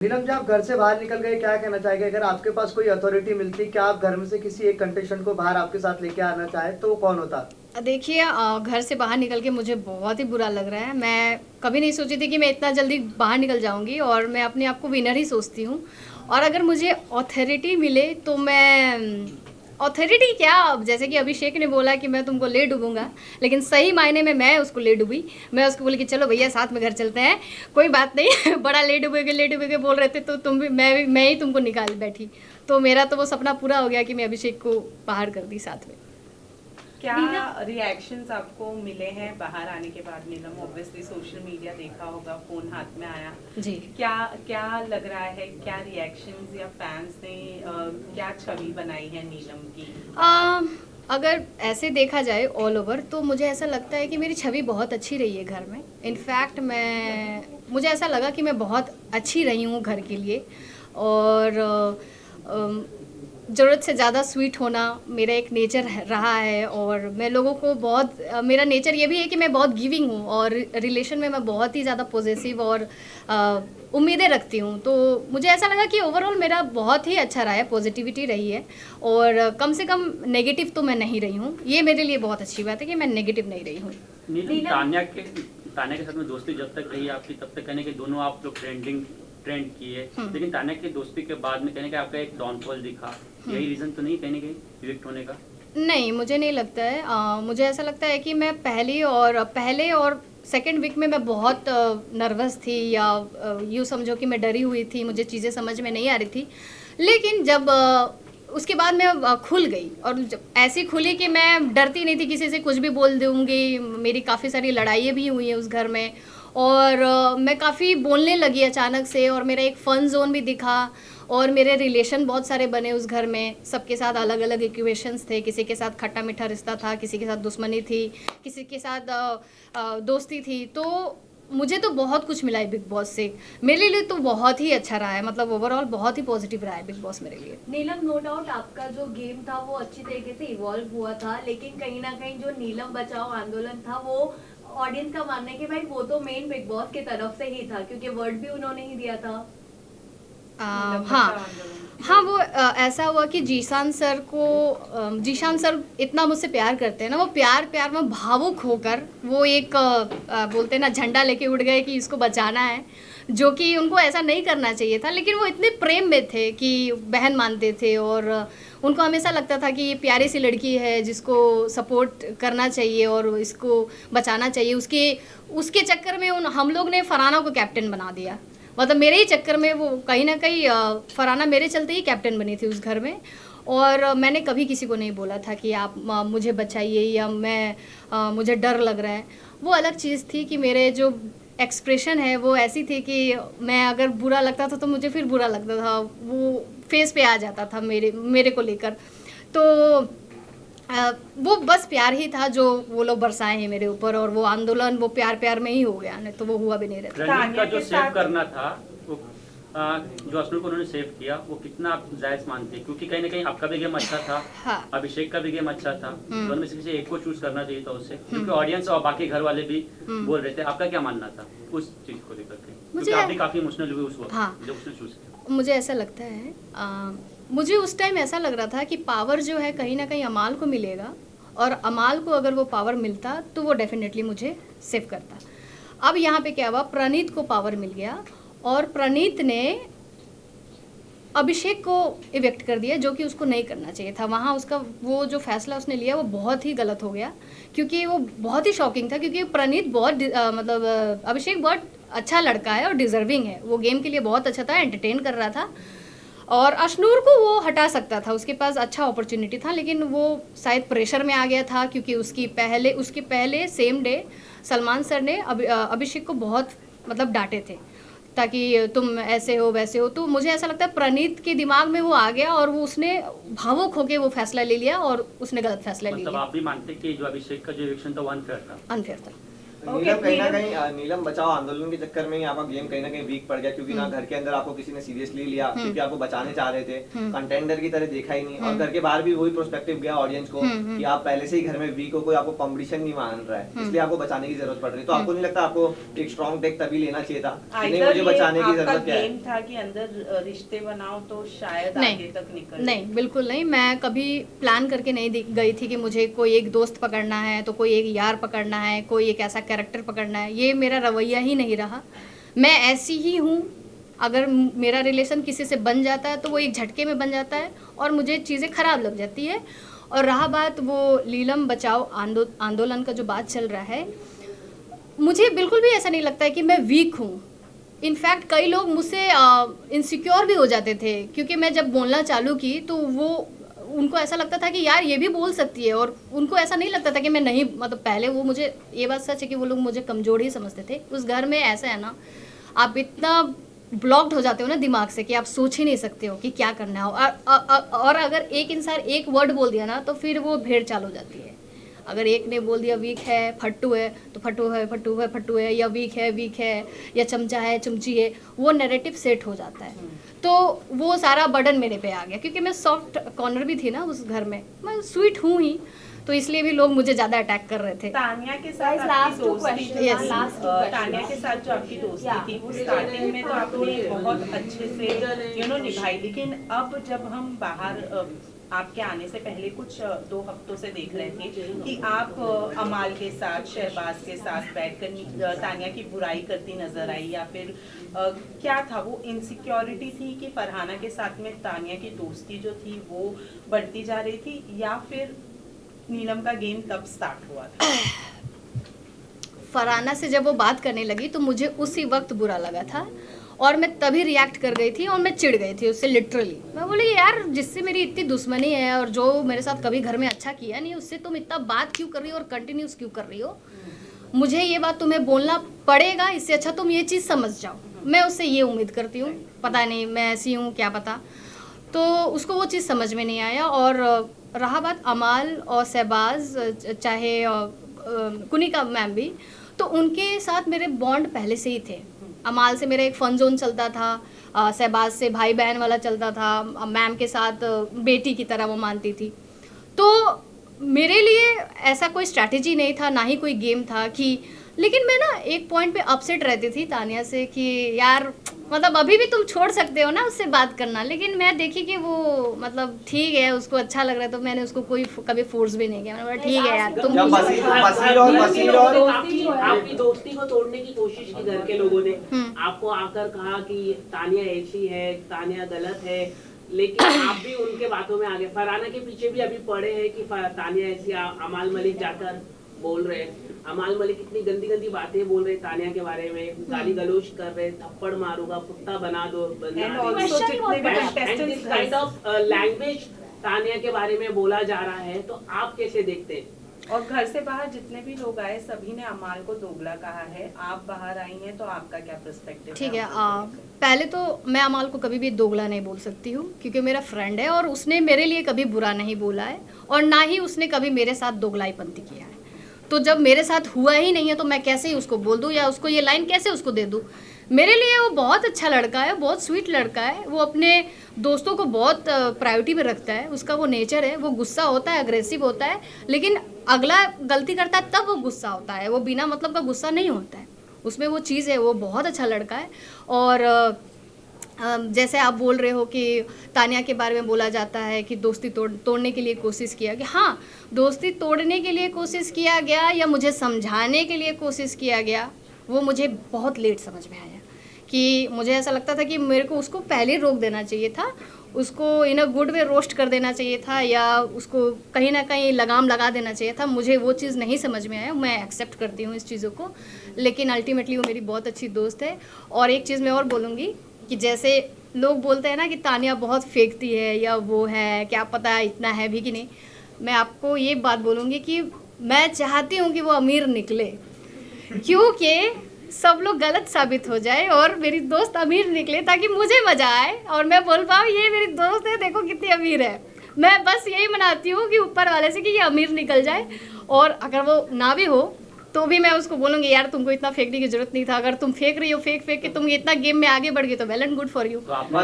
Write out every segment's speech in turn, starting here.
नीलम जी, आप घर से बाहर निकल गए, क्या कहना चाहेंगे? अगर आपके पास कोई अथॉरिटी मिलती, क्या आप घर में से किसी एक कंटेस्टेंट को बाहर आपके साथ लेके आना चाहे तो वो कौन होता? देखिए, घर से बाहर निकल के मुझे बहुत ही बुरा लग रहा है। मैं कभी नहीं सोची थी कि मैं इतना जल्दी बाहर निकल जाऊंगी, और मैं अपने आप को विनर ही सोचती हूँ। और अगर मुझे अथॉरिटी मिले तो मैं अथॉरिटी क्या, अब जैसे कि अभिषेक ने बोला कि मैं तुमको ले डूबूंगा, लेकिन सही मायने में मैं उसको ले डूबी। मैं उसको बोली कि चलो भैया साथ में घर चलते हैं, कोई बात नहीं बड़ा ले डूबेगे बोल रहे थे तो तुम भी, मैं ही तुमको निकाल बैठी। तो मेरा तो वो सपना पूरा हो गया कि मैं अभिषेक को बाहर कर दी साथ में। क्या रिएक्शंस आपको मिले हैं बाहर आने के बाद? नीलम, ऑब्वियसली सोशल मीडिया देखा होगा, फोन हाथ में आया जी। क्या क्या लग रहा है? क्या रिएक्शंस या फैंस ने क्या छवि बनाई है नीलम की? अगर ऐसे देखा जाए ऑल ओवर, तो मुझे ऐसा लगता है कि मेरी छवि बहुत अच्छी रही है घर में। इनफैक्ट मुझे ऐसा लगा कि मैं बहुत अच्छी रही हूँ घर के लिए। और ज़रूरत से ज़्यादा स्वीट होना मेरा एक नेचर रहा है। और मैं लोगों को बहुत मेरा नेचर ये भी है कि मैं बहुत गिविंग हूँ, और रिलेशन में मैं बहुत ही ज़्यादा पॉजिटिव और उम्मीदें रखती हूँ। तो मुझे ऐसा लगा कि ओवरऑल मेरा बहुत ही अच्छा रहा है, पॉजिटिविटी रही है। और कम से कम नेगेटिव तो मैं नहीं रही हूँ। ये मेरे लिए बहुत अच्छी बात है कि मैं नेगेटिव नहीं रही हूँ। तान्या के साथ में दोस्ती जब तक रही आपकी, तब तक कहने कि दोनों आप लोग ट्रेंड किए, लेकिन तान्या की दोस्ती के बाद में कहने कि आपका एक डाउनफॉल दिखा। यही रीजन तो नहीं कहने के इविक्ट होने का? नहीं, मुझे नहीं लगता है। मुझे ऐसा लगता है कि मैं पहले और सेकेंड वीक में मैं बहुत नर्वस थी, या यूँ समझो कि मैं डरी हुई थी, मुझे चीज़ें समझ में नहीं आ रही थी। लेकिन जब उसके बाद मैं खुल गई, और जब ऐसी खुली कि मैं डरती नहीं थी किसी से, कुछ भी बोल दूँगी। मेरी काफ़ी सारी लड़ाइयाँ भी हुई हैं उस घर में, और मैं काफ़ी बोलने लगी अचानक से, और मेरा एक फ़न ज़ोन भी दिखा। और मेरे रिलेशन बहुत सारे बने उस घर में, सबके साथ अलग अलग इक्वेशंस थे। किसी के साथ खट्टा मीठा रिश्ता था, किसी के साथ दुश्मनी थी, किसी के साथ दोस्ती थी। तो मुझे तो बहुत कुछ मिला है बिग बॉस से। मेरे लिए तो बहुत ही अच्छा रहा है, मतलब ओवरऑल बहुत ही पॉजिटिव रहा है बिग बॉस मेरे लिए। नीलम, नो डाउट आपका जो गेम था वो अच्छी तरीके से इवॉल्व हुआ था, लेकिन कहीं ना कहीं जो नीलम बचाओ आंदोलन था वो ऑडियंस का मानना है कि भाई वो तो मेन बिग बॉस की तरफ से ही था, क्योंकि वर्ड भी उन्होंने ही दिया था। हाँ, वो ऐसा हुआ कि जीशान सर इतना मुझसे प्यार करते हैं ना, वो प्यार में भावुक होकर वो एक बोलते हैं ना, झंडा लेके उड़ गए कि इसको बचाना है, जो कि उनको ऐसा नहीं करना चाहिए था। लेकिन वो इतने प्रेम में थे कि बहन मानते थे, और उनको हमेशा लगता था कि ये प्यारी सी लड़की है जिसको सपोर्ट करना चाहिए और इसको बचाना चाहिए। उसके चक्कर में हम लोग ने फरहाना को कैप्टन बना दिया। मतलब मेरे ही चक्कर में वो कहीं ना कहीं फरहाना मेरे चलते ही कैप्टन बनी थी उस घर में। और मैंने कभी किसी को नहीं बोला था कि आप मुझे बचाइए, या मुझे डर लग रहा है। वो अलग चीज़ थी कि मेरे जो एक्सप्रेशन है वो ऐसी थी कि मैं अगर बुरा लगता था तो मुझे फिर बुरा लगता था, वो फेस पे आ जाता था मेरे को लेकर। तो वो बस प्यार ही था जो वो लोग बरसाए हैं मेरे ऊपर, और वो आंदोलन वो प्यार में ही हो गया, नहीं तो वो हुआ भी नहीं रहता। रणवीर का जो सेव करना था, वो जो अश्विन को उन्होंने सेव किया, वो कितना आप जायज मानते हैं? क्योंकि कहीं ना कहीं आपका भी गेम अच्छा था, हाँ। अभिषेक का भी गेम अच्छा था, दोनों में से किसी एक को चूज करना चाहिए था उससे, क्योंकि ऑडियंस और बाकी घर वाले भी बोल रहे थे। आपका क्या मानना था उस चीज को लेकर के? क्योंकि आप भी काफी इमोशनल हुए उस वक्त जब उसने चूज किया। मुझे ऐसा लगता है, मुझे उस टाइम ऐसा लग रहा था कि पावर जो है कहीं ना कहीं अमाल को मिलेगा, और अमाल को अगर वो पावर मिलता तो वो डेफिनेटली मुझे सेव करता। अब यहाँ पे क्या हुआ, प्रणीत को पावर मिल गया, और प्रणीत ने अभिषेक को इवेक्ट कर दिया, जो कि उसको नहीं करना चाहिए था। वहाँ उसका वो जो फैसला उसने लिया वो बहुत ही गलत हो गया, क्योंकि वो बहुत ही शॉकिंग था। क्योंकि प्रणीत बहुत मतलब अभिषेक बहुत अच्छा लड़का है और डिजर्विंग है, वो गेम के लिए बहुत अच्छा था, एंटरटेन कर रहा था, और अशनूर को वो हटा सकता था, उसके पास अच्छा अपॉर्चुनिटी था। लेकिन वो शायद प्रेशर में आ गया था, क्योंकि उसके पहले सेम डे सलमान सर ने अभिषेक को बहुत मतलब डांटे थे, ताकि तुम ऐसे हो वैसे हो। तो मुझे ऐसा लगता है प्रणीत के दिमाग में वो आ गया, और वो उसने भावुक होकर वो फैसला ले लिया, और उसने गलत फैसला ले लिया। मतलब आप भी मानते कि जो अभिषेक का जो इलेक्शन था वो अनफेयर था? अनफेयर था। नीलम कहीं ना कहीं नीलम बचाओ आंदोलन के चक्कर में ही आपका गेम कहीं ना कहीं वीक पड़ गया, क्योंकि ना घर के अंदर आपको किसी ने सीरियसली लिया क्योंकि आपको बचाने चाह रहे थे, कंटेंडर की तरह देखा ही नहीं, और घर के बाहर भी वही प्रोस्पेक्टिव गया ऑडियंस को कि आप पहले से ही घर में वीक हो, कोई आपको कॉम्पिटिशन नहीं मान रहा है, इसलिए आपको बचाने की जरूरत पड़ रही है। तो आपको नहीं लगता आपको एक स्ट्रॉन्ग टेक तभी लेना चाहिए था कि नहीं मुझे बचाने की जरूरत क्या है? गेम था कि अंदर रिश्ते बनाओ तो शायद आगे तक निकल नहीं, बिल्कुल नहीं। मैं कभी प्लान करके नहीं गई थी कि मुझे कोई एक दोस्त पकड़ना है तो कोई एक यार पकड़ना है, कोई एक ऐसा कैरेक्टर पकड़ना है, ये मेरा रवैया ही नहीं रहा। मैं ऐसी ही हूँ, अगर मेरा रिलेशन किसी से बन जाता है तो वो एक झटके में बन जाता है और मुझे चीज़ें ख़राब लग जाती है। और रहा बात वो नीलम बचाओ आंदोलन का जो बात चल रहा है, मुझे बिल्कुल भी ऐसा नहीं लगता है कि मैं वीक हूँ। इनफैक्ट कई लोग मुझसे इनसिक्योर भी हो जाते थे, क्योंकि मैं जब बोलना चालू की तो उनको ऐसा लगता था कि यार ये भी बोल सकती है, और उनको ऐसा नहीं लगता था कि मैं नहीं, मतलब पहले वो मुझे, ये बात सच है कि वो लोग मुझे कमज़ोर ही समझते थे। उस घर में ऐसा है ना, आप इतना ब्लॉक्ड हो जाते हो ना दिमाग से कि आप सोच ही नहीं सकते हो कि क्या करना है। और अगर एक इंसान एक वर्ड बोल दिया ना तो फिर वो भेड़ चाल हो जाती है। अगर एक ने बोल दिया वीक है, फट्टू है, तो फट्टू है, या वीक है, या चमचा है, चमची है, वो नैरेटिव सेट हो जाता है। तो वो सारा बर्डन मेरे पे आ गया, क्योंकि मैं सॉफ्ट कॉर्नर भी थी ना उस घर में, मैं स्वीट हूँ ही, तो इसलिए भी लोग मुझे ज़्यादा अटैक कर रहे थे। तानिया के साथ आपकी दोस्ती तानिया के साथ जो आपकी दोस्ती थी वो स्टार्टिंग में तो आपने बहुत अच्छे से निभाई, लेकिन अब जब हम बाहर आपके आने से पहले कुछ 2 हफ्तों से देख रहे थे कि आप अमाल के साथ, शहबाज के साथ बैठकर तानिया की बुराई करती नजर आई, या फिर क्या था वो इनसिक्योरिटी थी कि फरहाना के साथ में तानिया की दोस्ती जो थी वो बढ़ती जा रही थी, या फिर नीलम का गेम तब स्टार्ट हुआ था? फरहाना से जब वो बात करने लगी तो मुझे उसी वक्त बुरा लगा था, और मैं तभी रिएक्ट कर गई थी और मैं चिढ़ गई थी उससे लिटरली। मैं बोली यार, जिससे मेरी इतनी दुश्मनी है और जो मेरे साथ कभी घर में अच्छा किया नहीं, उससे तुम इतना बात क्यों कर रही हो और कंटिन्यूस क्यों कर रही हो? मुझे ये बात तुम्हें बोलना पड़ेगा, इससे अच्छा तुम ये चीज़ समझ जाओ। मैं उससे ये उम्मीद करती हूँ, पता नहीं मैं ऐसी हूँ क्या पता। तो उसको वो चीज़ समझ में नहीं आया। और रहा बात अमाल और शहबाज, चाहे कुनिका मैम भी, तो उनके साथ मेरे बॉन्ड पहले से ही थे। अमाल से मेरा एक फन जोन चलता था, शहबाज से भाई बहन वाला चलता था, मैम के साथ बेटी की तरह वो मानती थी। तो मेरे लिए ऐसा कोई स्ट्रैटेजी नहीं था, ना ही कोई गेम था कि, लेकिन मैं ना एक पॉइंट पे अपसेट रहती थी तानिया से कि यार मतलब अभी भी तुम छोड़ सकते हो ना उससे बात करना, लेकिन मैं देखी कि वो मतलब ठीक है, उसको अच्छा लग रहा है, तो मैंने उसको कोई कभी फोर्स भी नहीं किया। मैंने बोला ठीक है यार तुम आपकी दोस्ती को तोड़ने की कोशिश की घर के लोगों ने, आपको आकर कहा कि तानिया ऐसी है, तानिया गलत है, लेकिन आप भी उनके बातों में आ गए। फरहाना के पीछे भी अभी पड़े हैं कि तानिया ऐसी, अमाल मलिक जाकर बोल रहे हैं, अमाल मलिक इतनी गंदी गंदी बातें बोल रहे तानिया के बारे में, गाली गलोच कर रहे, थप्पड़ मारूंगा, कुत्ता बना दो, काइंड ऑफ लैंग्वेज तानिया के बारे में बोला जा रहा है। तो आप कैसे देखते हैं? और घर से बाहर जितने भी लोग आए सभी ने अमाल को दोगला कहा है, आप बाहर आई हैं तो आपका क्या पर्सपेक्टिव है? ठीक है, पहले तो मैं अमाल को कभी भी दोगला नहीं बोल सकती हूँ, क्योंकि मेरा फ्रेंड है और उसने मेरे लिए कभी बुरा नहीं बोला है, और ना ही उसने कभी मेरे साथ दोगलाईपंती किया है। तो जब मेरे साथ हुआ ही नहीं है तो मैं कैसे ही उसको बोल दूँ, या उसको ये लाइन कैसे उसको दे दूँ? मेरे लिए वो बहुत अच्छा लड़का है, बहुत स्वीट लड़का है, वो अपने दोस्तों को बहुत प्रायोरिटी में रखता है, उसका वो नेचर है, वो गुस्सा होता है, अग्रेसिव होता है, लेकिन अगला गलती करता है तब वो गुस्सा होता है, वो बिना मतलब का गुस्सा नहीं होता है, उसमें वो चीज़ है, वो बहुत अच्छा लड़का है। और जैसे आप बोल रहे हो कि तानिया के बारे में बोला जाता है कि दोस्ती तोड़ने के लिए कोशिश किया गया, हाँ दोस्ती तोड़ने के लिए कोशिश किया गया या मुझे समझाने के लिए कोशिश किया गया, वो मुझे बहुत लेट समझ में आया। कि मुझे ऐसा लगता था कि मेरे को उसको पहले रोक देना चाहिए था, उसको इन अ गुड वे रोस्ट कर देना चाहिए था, या उसको कहीं ना कहीं लगाम लगा देना चाहिए था। मुझे वो चीज़ नहीं समझ में आया, मैं एक्सेप्ट करती हूँ इस चीज़ों को, लेकिन अल्टीमेटली वो मेरी बहुत अच्छी दोस्त है। और एक चीज़ मैं और बोलूँगी कि जैसे लोग बोलते हैं ना कि तानिया बहुत फेंकती है या वो है, क्या पता इतना है भी कि नहीं, मैं आपको ये बात बोलूँगी कि मैं चाहती हूँ कि वो अमीर निकले, क्योंकि सब लोग गलत साबित हो जाए और मेरी दोस्त अमीर निकले, ताकि मुझे मज़ा आए और मैं बोल पाऊँ ये मेरी दोस्त है, देखो कितनी अमीर है। मैं बस यही मनाती हूँ कि ऊपर वाले से कि ये अमीर निकल जाए, और अगर वो ना भी हो तो भी मैं उसको बोलूँगी यार तुमको इतना फेंकने की जरूरत नहीं था, अगर तुम फेंक रही हो फेंक के तुम इतना गेम में आगे बढ़ गए तो well and good for you. तो आपने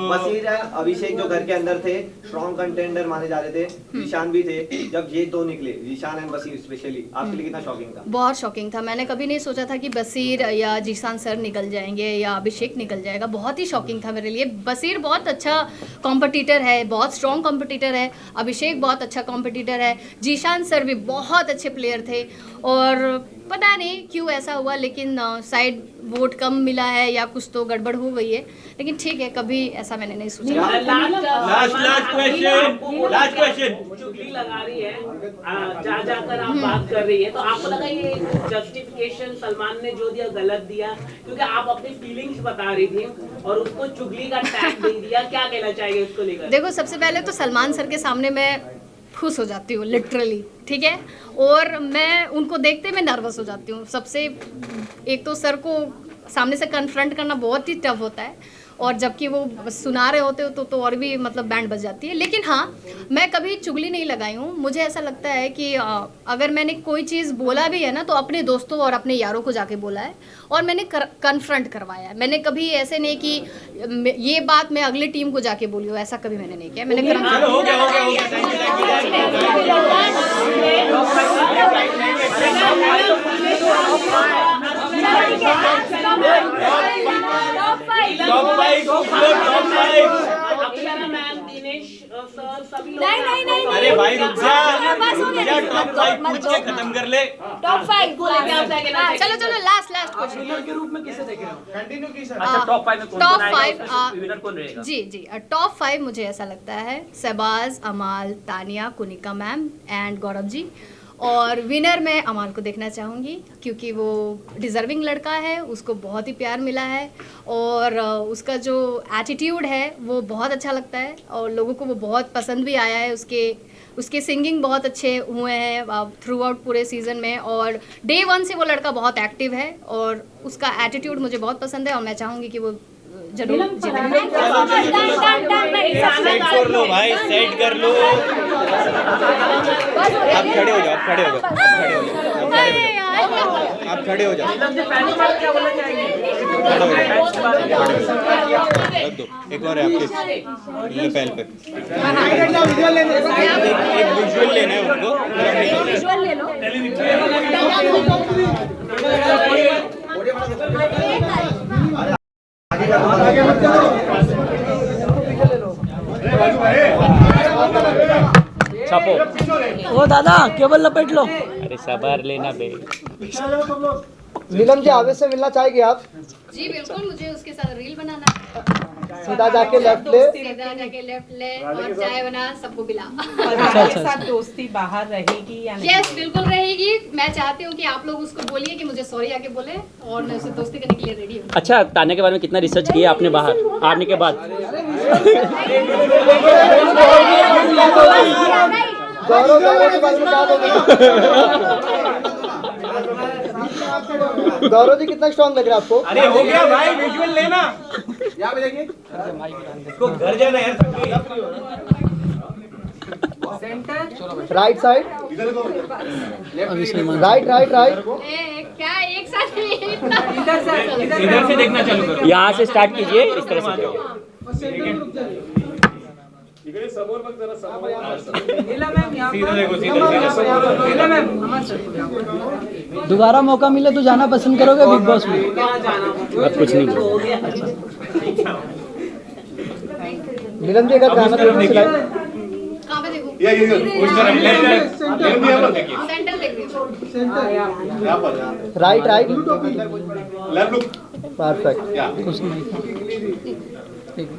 वसीर है, अभिषेक जो घर के अंदर थे स्ट्रॉन्ग कंटेंडर माने जा रहे थे, जीशान भी थे, जब ये दो निकले जीशान एंड बसीर स्पेशली, आपके लिए कितना शॉकिंग था? बहुत शॉकिंग था। मैंने कभी नहीं सोचा था कि बसीर या जीशान सर निकल जाएंगे या अभिषेक निकल जाएगा। बहुत ही शॉकिंग था मेरे लिए। बसीर बहुत अच्छा कॉम्पिटिटर है, बहुत स्ट्रॉन्ग कॉम्पिटिटर है, अभिषेक बहुत अच्छा कॉम्पिटिटर है, जीशान सर भी बहुत अच्छे प्लेयर थे। और पता नहीं क्यों ऐसा हुआ, लेकिन शायद वोट कम मिला है या कुछ तो गड़बड़ हो गई है, लेकिन ठीक है, कभी ऐसा मैंने नहीं सोचा। लास्ट क्वेश्चन चुगली लगा रही है, जा जाकर आप बात कर रही है, तो आपको लगा ये जस्टिफिकेशन सलमान ने जो दिया गलत दिया, क्योंकि आप अपनी फीलिंग्स बता रही थी और उसको चुगली का टैग दे दिया, क्या कहना चाहेंगे उसको लेकर? देखो, सबसे पहले तो सलमान सर के सामने मैं खुश हो जाती हूँ लिटरली, ठीक है, और मैं उनको देखते मैं नर्वस हो जाती हूँ। सबसे एक तो सर को सामने से कन्फ्रंट करना बहुत ही टफ होता है, और जबकि वो सुना रहे होते हो तो और भी मतलब बैंड बज जाती है। लेकिन हाँ, मैं कभी चुगली नहीं लगाई हूँ। मुझे ऐसा लगता है कि अगर मैंने कोई चीज़ बोला भी है ना, तो अपने दोस्तों और अपने यारों को जाके बोला है और मैंने कन्फ्रंट करवाया है। मैंने कभी ऐसे नहीं कि ये बात मैं अगली टीम को जाके बोली हूँ, ऐसा कभी मैंने नहीं किया। मैंने अक्षरा मैम, दिनेश सर, सभी लोग नहीं अरे भाई रुक जा, टॉप 5 पूछ के खत्म कर ले। टॉप 5 चलो लास्ट क्वेश्चन के रूप में किसे देख रहे हो? कंटिन्यू की सर। अच्छा, टॉप 5 में कौन टॉप आएगा, 5 विनर कौन रहेगा? जी टॉप 5 मुझे ऐसा लगता है शहबाज, अमाल, तानिया, कुनिका मैम एंड गौरव जी। और विनर मैं अमाल को देखना चाहूँगी, क्योंकि वो डिज़र्विंग लड़का है, उसको बहुत ही प्यार मिला है और उसका जो एटीट्यूड है वो बहुत अच्छा लगता है और लोगों को वो बहुत पसंद भी आया है। उसके सिंगिंग बहुत अच्छे हुए हैं थ्रू आउट पूरे सीज़न में, और डे 1 से वो लड़का बहुत एक्टिव है और उसका एटीट्यूड मुझे बहुत पसंद है और मैं चाहूँगी कि वो जरूर जीते। सेट कर लो भाई, सेट कर लो। आप खड़े हो जाओ, आप खड़े हो जाओ। रख दो, एक और है आपके लैपटॉप पे। एक विजुअल लेना है उनको। विजुअल ले लो। छापो। ओ दादा केबल लपेट लो। अरे सबर लेना बे। नीलम जी, आवेश से मिलना चाहेंगे आप? जी बिल्कुल, मुझे उसके साथ रील बनाना है। सीधा जाके लेफ्ट ले, और चाय बना सबको पिला। के साथ दोस्ती बाहर रहेगी या नहीं? यस, बिल्कुल रहेगी। मैं चाहती हूँ कि आप लोग उसको बोलिए कि मुझे सॉरी आके बोले, और मैं उससे दोस्ती करने के लिए रेडी हूँ। अच्छा, तान्या के बारे में कितना रिसर्च किया आपने बाहर आने के बाद? गौरव के बारे में क्या बोलोगे? गौरव जी कितना स्ट्रॉन्ग लग रहा है आपको? अरे हो गया भाई, विजुअल लेना। यहाँ पे देखिए, इसको घर जाना है। Right side, right. क्या एक साथ इधर से देखना चालू करो। यहाँ से स्टार्ट कीजिए, इस तरह से जाओ। दोबारा मौका मिले तो जाना पसंद करोगे बिग बॉस में? अब कुछ नहीं। नीलम जी, अगर गाना तो सिलाए। कहाँ पे देखूं? सेंटर देख रही हूँ। Right, perfect. ठीक है।